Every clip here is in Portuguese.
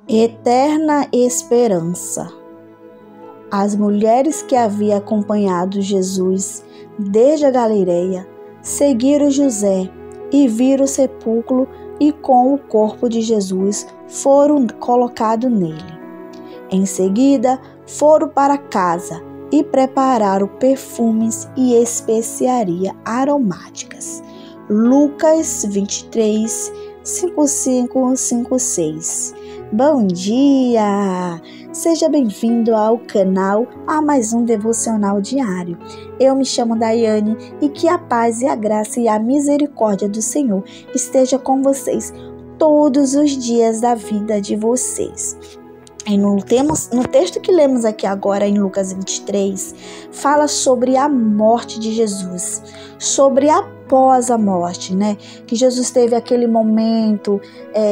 Eterna esperança. As mulheres que haviam acompanhado Jesus desde a Galileia seguiram José e viram o sepulcro e com o corpo de Jesus foram colocados nele. Em seguida, foram para casa e prepararam perfumes e especiarias aromáticas. Lucas 23, 55-56. Bom dia! Seja bem-vindo ao canal, a mais um devocional diário. Eu me chamo Daiane e que a paz e a graça e a misericórdia do Senhor esteja com vocês todos os dias da vida de vocês. E no texto que lemos aqui agora, em Lucas 23, fala sobre a morte de Jesus, sobre após a morte, né? Que Jesus teve aquele momento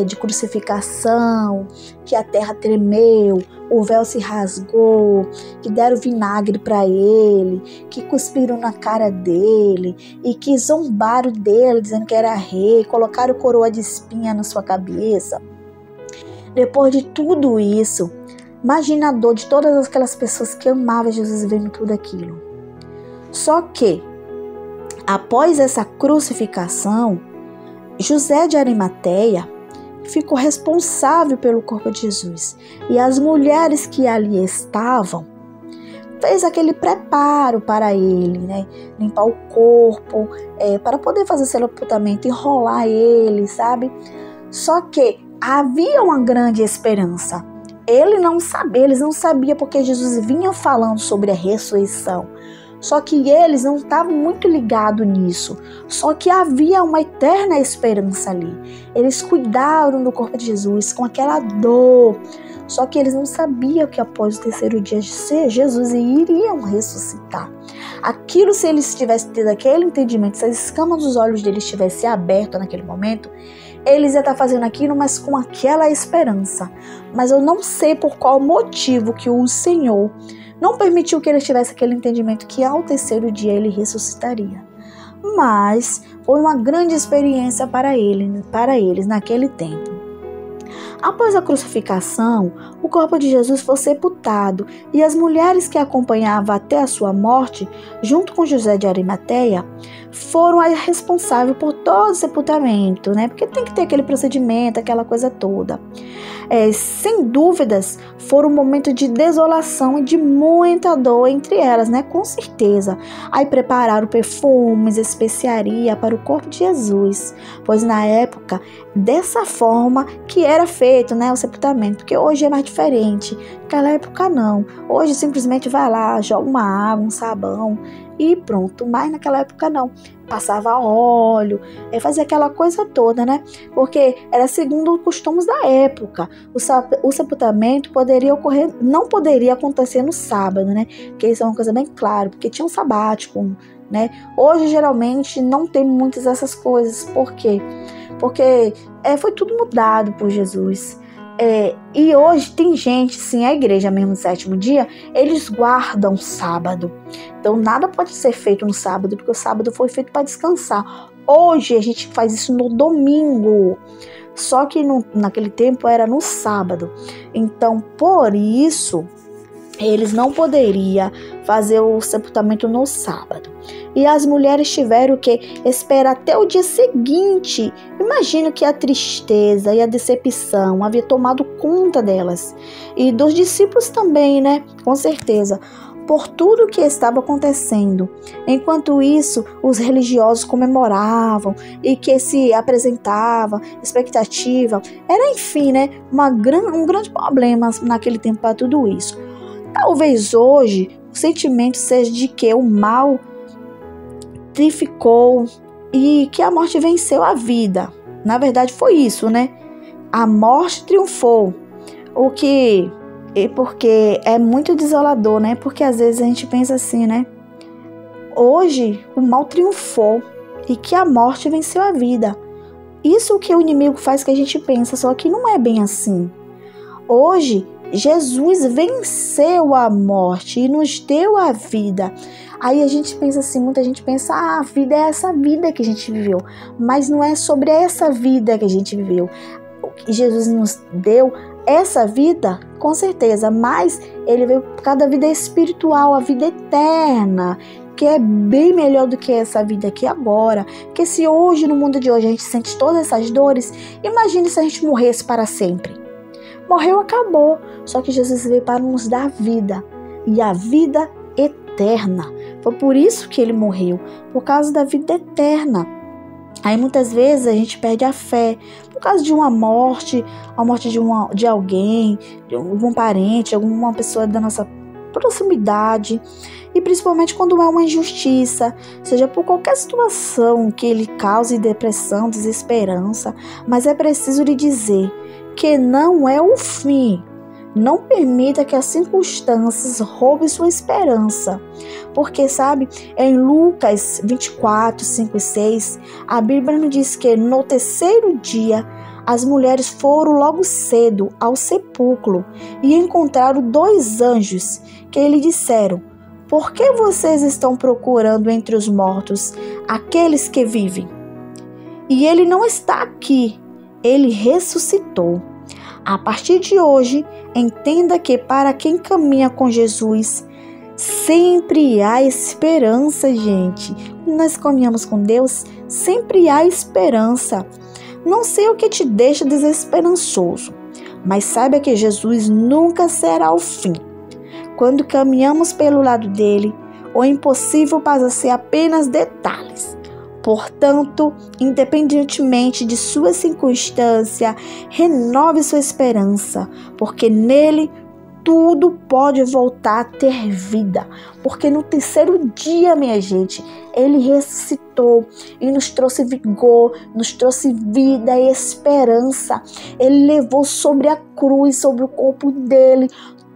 de crucificação, que a terra tremeu, o véu se rasgou, que deram vinagre para ele, que cuspiram na cara dele e que zombaram dele, dizendo que era rei, colocaram coroa de espinha na sua cabeça. Depois de tudo isso, imagina a dor de todas aquelas pessoas que amavam Jesus vendo tudo aquilo. Só que, após essa crucificação, José de Arimateia ficou responsável pelo corpo de Jesus. E as mulheres que ali estavam, fez aquele preparo para ele, né? Limpar o corpo, para poder fazer o sepultamento, enrolar ele, sabe? Só que havia uma grande esperança. Eles não sabiam porque Jesus vinha falando sobre a ressurreição. Só que eles não estavam muito ligados nisso. Só que havia uma eterna esperança ali. Eles cuidaram do corpo de Jesus com aquela dor. Só que eles não sabiam que após o terceiro dia Jesus iriam ressuscitar. Aquilo, se eles tivessem tido aquele entendimento, se as escamas dos olhos deles tivessem aberto naquele momento, eles iam estar fazendo aquilo, mas com aquela esperança. Mas eu não sei por qual motivo que o Senhor não permitiu que eles tivessem aquele entendimento que ao terceiro dia ele ressuscitaria. Mas foi uma grande experiência para eles naquele tempo. Após a crucificação, o corpo de Jesus foi sepultado e as mulheres que acompanhavam até a sua morte, junto com José de Arimateia, foram as responsáveis por todo o sepultamento, né? Porque tem que ter aquele procedimento, aquela coisa toda. Sem dúvidas, foram um momento de desolação e de muita dor entre elas, né? Com certeza. Aí prepararam perfumes, especiaria para o corpo de Jesus, pois na época, dessa forma que era feito, né, o sepultamento, porque hoje é mais diferente. Naquela época não. Hoje simplesmente vai lá, joga uma água, um sabão e pronto. Mas naquela época não. Passava óleo, fazia aquela coisa toda, né? Porque era segundo os costumes da época. O sepultamento não poderia acontecer no sábado, né? Porque isso é uma coisa bem clara, porque tinha um sabático, né? Hoje, geralmente, não tem muitas dessas coisas. Por quê? Porque foi tudo mudado por Jesus. E hoje tem gente, sim, a igreja mesmo no sétimo dia, eles guardam sábado. Então nada pode ser feito no sábado, porque o sábado foi feito para descansar. Hoje a gente faz isso no domingo, só que naquele tempo era no sábado. Então por isso eles não poderiam fazer o sepultamento no sábado. E as mulheres tiveram que esperar até o dia seguinte. Imagino que a tristeza e a decepção havia tomado conta delas. E dos discípulos também, né? Com certeza. Por tudo que estava acontecendo. Enquanto isso, os religiosos comemoravam e que se apresentavam, expectativa. Era, enfim, né? Um grande problema naquele tempo para tudo isso. Talvez hoje o sentimento seja de que o mal triunfou e que a morte venceu a vida. Na verdade foi isso, né? A morte triunfou. Porque é muito desolador, né? Porque às vezes a gente pensa assim, né? Hoje o mal triunfou e que a morte venceu a vida. Isso que o inimigo faz que a gente pensa, só que não é bem assim. Hoje Jesus venceu a morte e nos deu a vida. Aí a gente pensa assim, muita gente pensa, a vida é essa vida que a gente viveu. Mas não é sobre essa vida que a gente viveu. Jesus nos deu essa vida, com certeza, mas ele veio por causa da vida espiritual, a vida eterna, que é bem melhor do que essa vida aqui agora. Porque se hoje, no mundo de hoje, a gente sente todas essas dores, imagine se a gente morresse para sempre. Morreu, acabou. Só que Jesus veio para nos dar vida, e a vida eterna. Foi por isso que ele morreu, por causa da vida eterna. Aí muitas vezes a gente perde a fé por causa de uma morte, a morte de alguém, de algum parente, alguma pessoa da nossa proximidade, e principalmente quando é uma injustiça, seja por qualquer situação que ele cause depressão, desesperança. Mas é preciso lhe dizer que não é o fim. Não permita que as circunstâncias roubem sua esperança. Porque, sabe, em Lucas 24, 5 e 6, a Bíblia nos diz que no terceiro dia as mulheres foram logo cedo ao sepulcro e encontraram 2 anjos que lhe disseram: por que vocês estão procurando entre os mortos aqueles que vivem? E ele não está aqui, ele ressuscitou. A partir de hoje, entenda que para quem caminha com Jesus, sempre há esperança, gente. Quando nós caminhamos com Deus, sempre há esperança. Não sei o que te deixa desesperançoso, mas saiba que Jesus nunca será o fim. Quando caminhamos pelo lado dele, o impossível passa a ser apenas detalhes. Portanto, independentemente de sua circunstância, renove sua esperança, porque nele tudo pode voltar a ter vida. Porque no terceiro dia, minha gente, ele ressuscitou e nos trouxe vigor, nos trouxe vida e esperança. Ele levou sobre a cruz, sobre o corpo dele,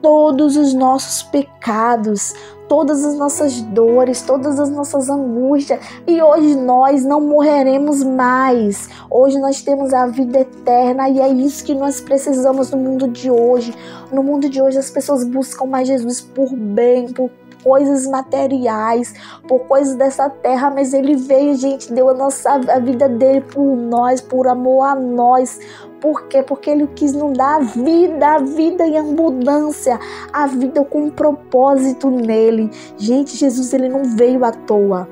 todos os nossos pecados, todas as nossas dores, todas as nossas angústias. E hoje nós não morreremos mais. Hoje nós temos a vida eterna, e é isso que nós precisamos no mundo de hoje. No mundo de hoje as pessoas buscam mais Jesus por bem, por coisas materiais, por coisas dessa terra, mas ele veio, gente, deu a vida dele por nós, por amor a nós. Por quê? Porque ele quis nos dar a vida em abundância, a vida com um propósito nele. Gente, Jesus, ele não veio à toa.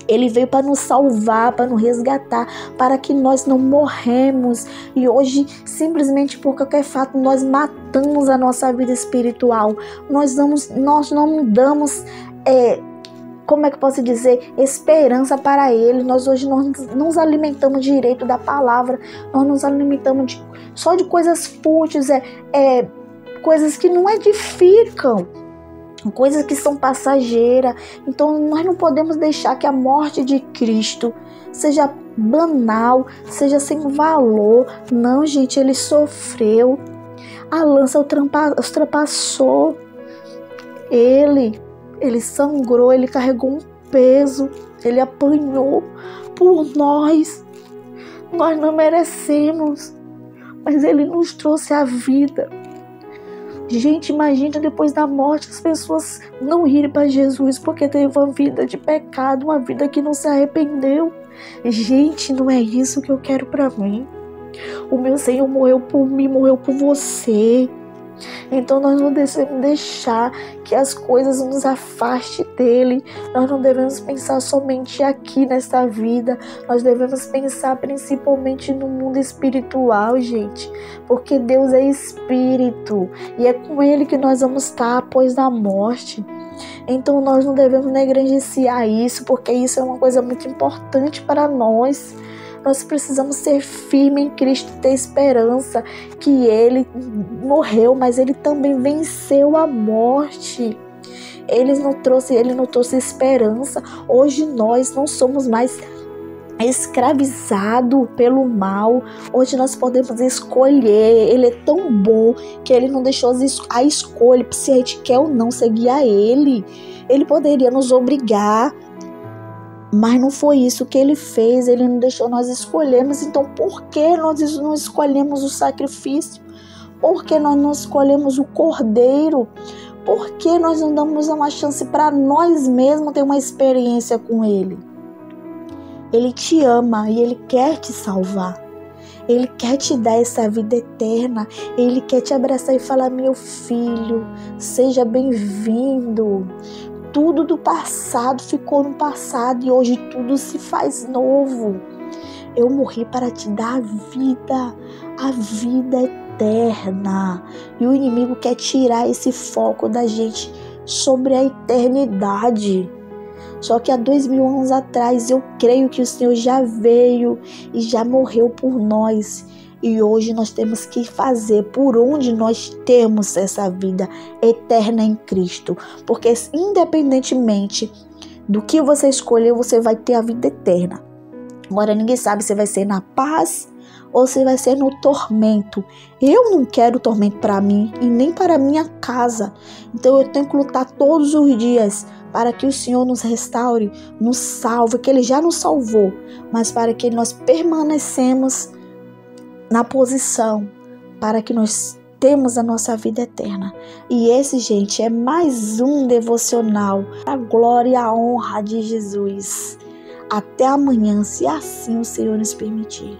Ele veio para nos salvar, para nos resgatar, para que nós não morremos. E hoje, simplesmente por qualquer fato, nós matamos a nossa vida espiritual. Nós não damos, como é que eu posso dizer, esperança para ele. Nós hoje não nos alimentamos direito da palavra. Nós nos alimentamos só de coisas fúteis, coisas que não edificam, coisas que são passageiras. Então nós não podemos deixar que a morte de Cristo seja banal, seja sem valor. Não, gente, ele sofreu, a lança ultrapassou ele sangrou, ele carregou um peso, ele apanhou por nós. Nós não merecemos, mas ele nos trouxe a vida. Gente, imagina depois da morte as pessoas não irem para Jesus porque teve uma vida de pecado, uma vida que não se arrependeu. Gente, não é isso que eu quero para mim. O meu Senhor morreu por mim, morreu por você. Então nós não devemos deixar que as coisas nos afastem dele. Nós não devemos pensar somente aqui nessa vida. Nós devemos pensar principalmente no mundo espiritual, gente. Porque Deus é espírito e é com ele que nós vamos estar após da morte. Então nós não devemos negligenciar isso, porque isso é uma coisa muito importante para nós. Nós precisamos ser firmes em Cristo, ter esperança que ele morreu, mas ele também venceu a morte. Ele nos trouxe esperança. Hoje nós não somos mais escravizados pelo mal. Hoje nós podemos escolher. Ele é tão bom que ele não deixou a escolha se a gente quer ou não seguir a ele. Ele poderia nos obrigar, mas não foi isso que ele fez. Ele não deixou nós escolhermos. Então por que nós não escolhemos o sacrifício? Por que nós não escolhemos o cordeiro? Por que nós não damos uma chance para nós mesmos ter uma experiência com ele? Ele te ama e ele quer te salvar. Ele quer te dar essa vida eterna. Ele quer te abraçar e falar: meu filho, seja bem-vindo. Tudo do passado ficou no passado e hoje tudo se faz novo. Eu morri para te dar a vida eterna. E o inimigo quer tirar esse foco da gente sobre a eternidade. Só que há 2000 anos atrás eu creio que o Senhor já veio e já morreu por nós. E hoje nós temos que fazer por onde nós temos essa vida eterna em Cristo. Porque independentemente do que você escolher, você vai ter a vida eterna. Agora ninguém sabe se vai ser na paz ou se vai ser no tormento. Eu não quero tormento para mim e nem para minha casa. Então eu tenho que lutar todos os dias para que o Senhor nos restaure, nos salve, que Ele já nos salvou, mas para que nós permanecemos na posição, para que nós temos a nossa vida eterna. E esse, gente, é mais um devocional. A glória e a honra de Jesus. Até amanhã, se assim o Senhor nos permitir.